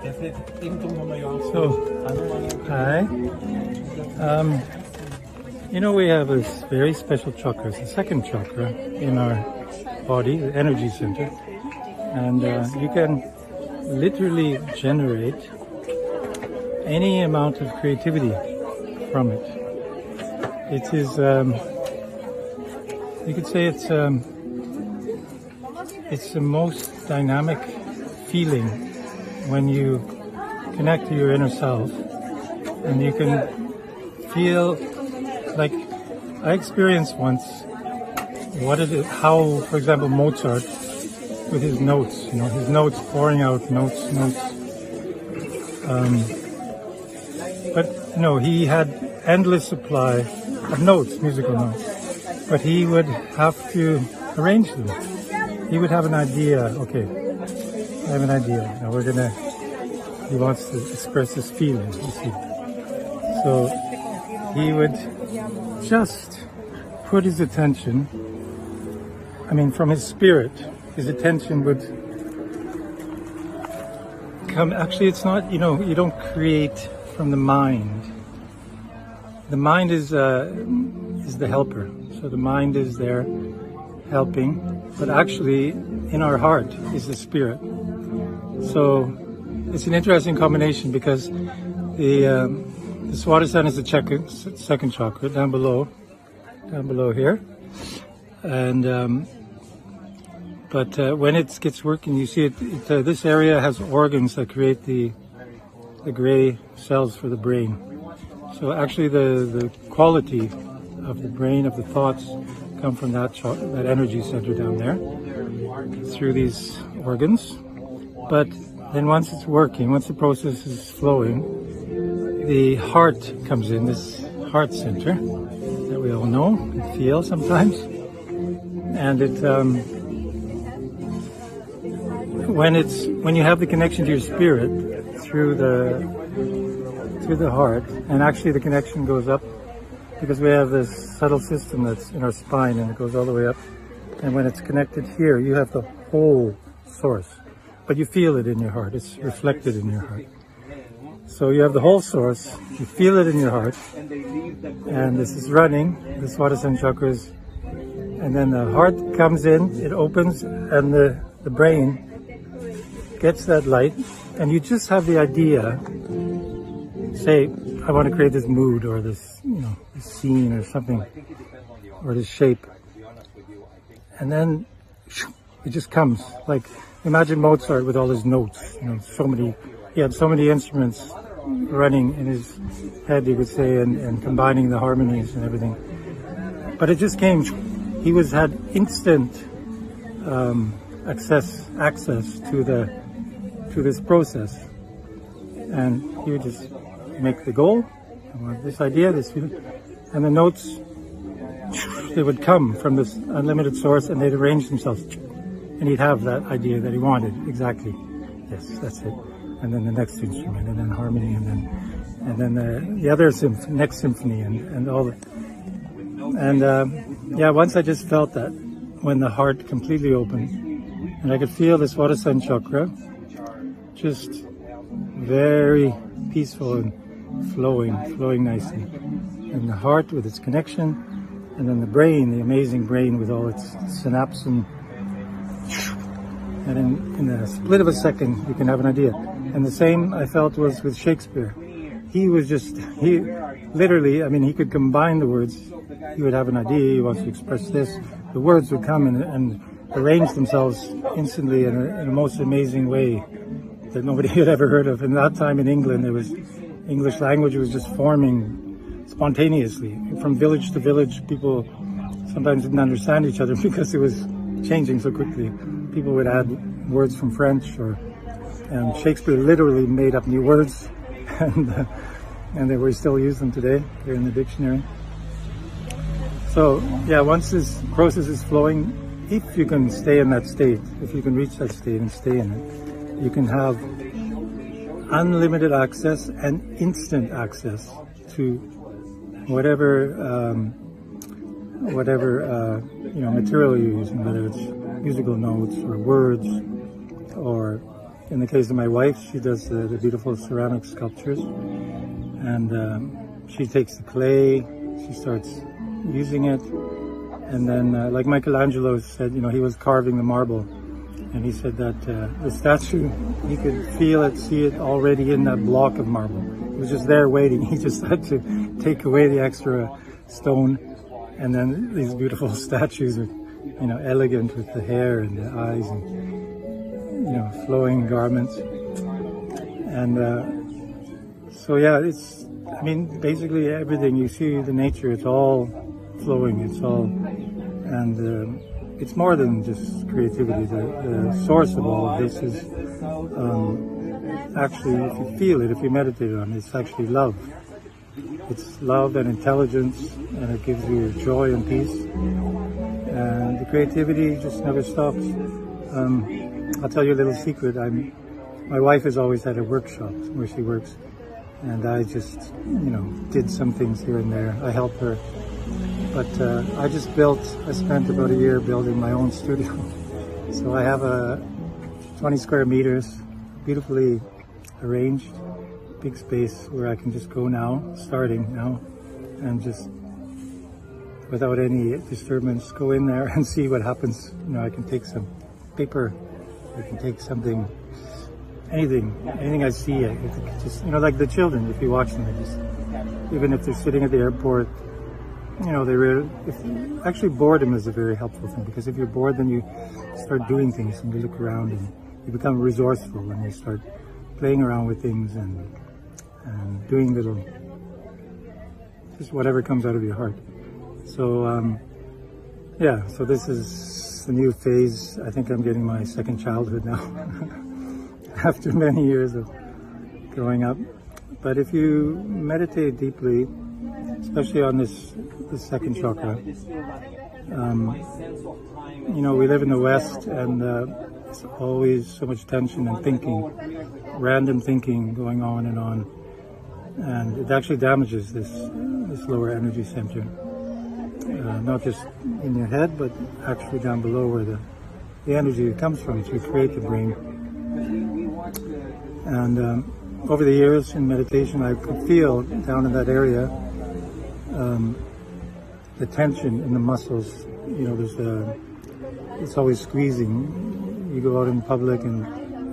So, hi. We have this very special chakra. It's the second chakra in our body, the energy center. And you can literally generate any amount of creativity from it. It is, you could say it's the most dynamic feeling when you connect to your inner self, and you can feel like I experienced once how, for example, Mozart with his notes, his notes pouring out notes. But he had endless supply of notes, musical notes, but he would have to arrange them. He would have an idea. Okay, I have an idea. Now he wants to express his feelings, you see. So he would just put his attention, from his spirit, his attention would come. Actually, it's not, you don't create from the mind. The mind is the helper. So the mind is there helping, but actually in our heart is the spirit. So it's an interesting combination because the Swadhisthana is the second chakra down below here, and but when it gets working, you see this area has organs that create the gray cells for the brain. So actually the quality of the brain, of the thoughts, come from that energy center down there through these organs. But then once it's working, once the process is flowing, the heart comes in, this heart center that we all know and feel sometimes. And when you have the connection to your spirit through the heart, and actually the connection goes up because we have this subtle system that's in our spine and it goes all the way up. And when it's connected here, you have the whole source, but you feel it in your heart. It's reflected in your heart. So you have the whole source, you feel it in your heart, and this is running, the Swadhisthana chakras, and then the heart comes in, it opens, and the brain gets that light, and you just have the idea, say, I want to create this mood, or this, this scene, or something, or this shape, and then it just comes. Like, imagine Mozart with all his notes, he had so many instruments running in his head, you could say, and combining the harmonies and everything. But it just came. He had instant access to this process, and he would just make the goal. I want this idea, this feeling, and the notes, they would come from this unlimited source, and they'd arrange themselves, and he'd have that idea that he wanted exactly. Yes, that's it. And then the next instrument, and then harmony, and then the other next symphony, and all that. And once I just felt that when the heart completely opened, and I could feel this Swadhisthana chakra just very peaceful and flowing nicely, and the heart with its connection, and then the brain, the amazing brain with all its synapses, and in a split of a second you can have an idea. And the same I felt was with Shakespeare. He literally, he could combine the words. He would have an idea, he wants to express this. The words would come and arrange themselves instantly in a most amazing way that nobody had ever heard of. In that time in England, English language was just forming spontaneously. From village to village, people sometimes didn't understand each other because it was changing so quickly. People would add words from French, and Shakespeare literally made up new words, and we still use them today. They're in the dictionary. So once this process is flowing, if you can stay in that state, if you can reach that state and stay in it, you can have unlimited access and instant access to whatever material you're using, whether it's musical notes or words or in the case of my wife, she does the beautiful ceramic sculptures, and she takes the clay, she starts using it, and then like Michelangelo said, you know, he was carving the marble, and he said that the statue, he could feel it, see it already in that block of marble. It was just there waiting. He just had to take away the extra stone, and then these beautiful statues are, you know, elegant with the hair and the eyes and, you know, flowing garments. And so yeah, it's, I mean, basically everything you see, the nature, it's all flowing, it's all, and it's more than just creativity. The source of all of this is actually, if you feel it, if you meditate on it, it's actually love. It's love and intelligence, and it gives you joy and peace. And the creativity just never stops. I'll tell you a little secret. My wife has always had a workshop where she works, and I just, you know, did some things here and there. I help her. But I spent about a year building my own studio. So I have 20 square meters, beautifully arranged, big space where I can just go now, starting now, and just without any disturbance, go in there and see what happens. You know, I can take some paper, I can take something, anything I see, I can just, you know, like the children, if you watch them, even if they're sitting at the airport, you know, actually boredom is a very helpful thing, because if you're bored, then you start doing things and you look around and you become resourceful and you start playing around with things and doing little, just whatever comes out of your heart. So yeah, so this is the new phase. I think I'm getting my second childhood now after many years of growing up. But if you meditate deeply, especially on this second chakra, you know, we live in the West, and it's always so much tension and thinking, random thinking going on, and it actually damages this lower energy center, not just in your head, but actually down below where the energy comes from to create the brain. And over the years in meditation, I could feel down in that area the tension in the muscles. You know, it's always squeezing. You go out in public and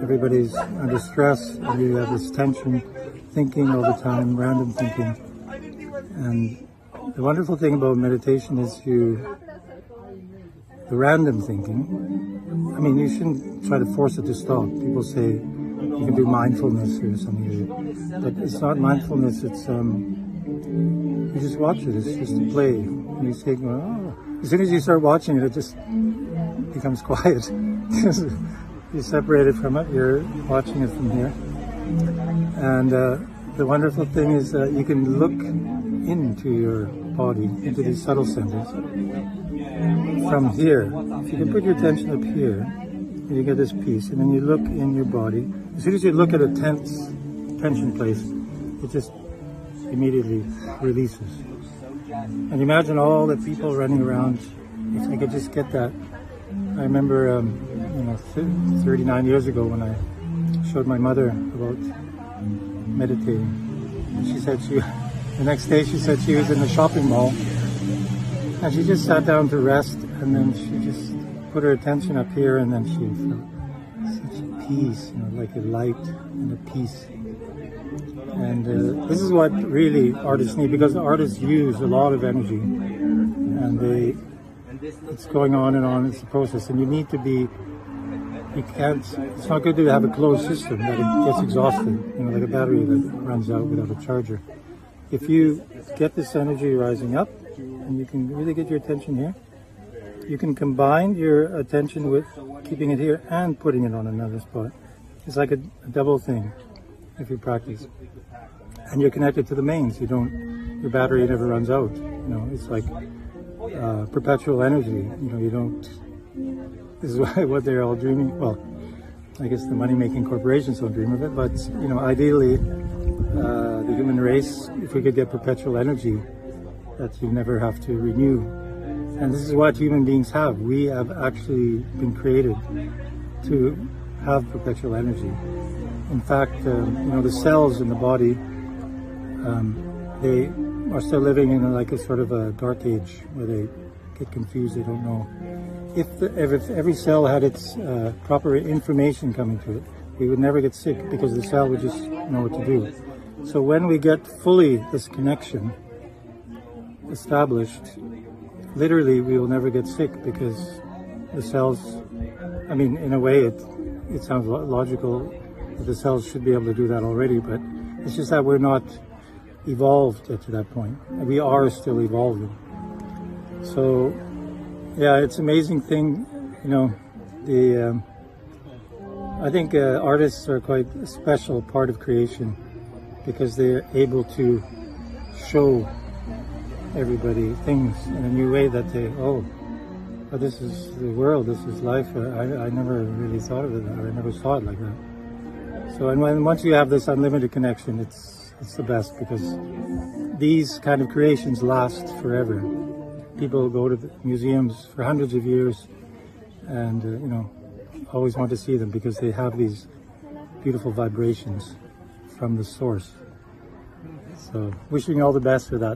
everybody's under stress, and you have this tension, thinking all the time, random thinking. And the wonderful thing about meditation is the random thinking, I mean, you shouldn't try to force it to stop. People say you can do mindfulness or something, but it's not mindfulness, it's you just watch it, it's just a play. And you say, oh. As soon as you start watching it, it just becomes quiet. You're separated from it, you're watching it from here. And the wonderful thing is that you can look into your body, into these subtle centers. From here, if you can put your attention up here, and you get this peace, and then you look in your body. As soon as you look at a tension place, it just immediately releases. And imagine all the people running around. If you could just get that. I remember, 39 years ago when I showed my mother about meditating. And she said the next day she said she was in the shopping mall, and she just sat down to rest, and then she just put her attention up here, and then she felt such a peace, like a light and a peace. And this is what really artists need, because the artists use a lot of energy, and it's going on and on. It's a process, and you need to be. It's not good to have a closed system that it gets exhausted, like a battery that runs out without a charger. If you get this energy rising up, and you can really get your attention here, you can combine your attention with keeping it here and putting it on another spot. It's like a double thing if you practice. And you're connected to the mains. Your battery never runs out. It's like perpetual energy. You don't. This is what they're all dreaming. Well, I guess the money-making corporations don't dream of it, but ideally, the human race, if we could get perpetual energy, that you never have to renew. And this is what human beings have. We have actually been created to have perpetual energy. In fact, the cells in the body, they are still living in like a sort of a dark age where they get confused, they don't know. If every cell had its proper information coming to it, we would never get sick because the cell would just know what to do. So when we get fully this connection established, literally we will never get sick because the cells, I mean, in a way it sounds logical that the cells should be able to do that already, but it's just that we're not evolved to that point. We are still evolving. So yeah, it's an amazing thing, I think artists are quite a special part of creation because they're able to show everybody things in a new way that this is the world, this is life. I never really thought of it, I never saw it like that. So once you have this unlimited connection, it's the best because these kind of creations last forever. People go to the museums for hundreds of years and, always want to see them because they have these beautiful vibrations from the source. So wishing you all the best for that.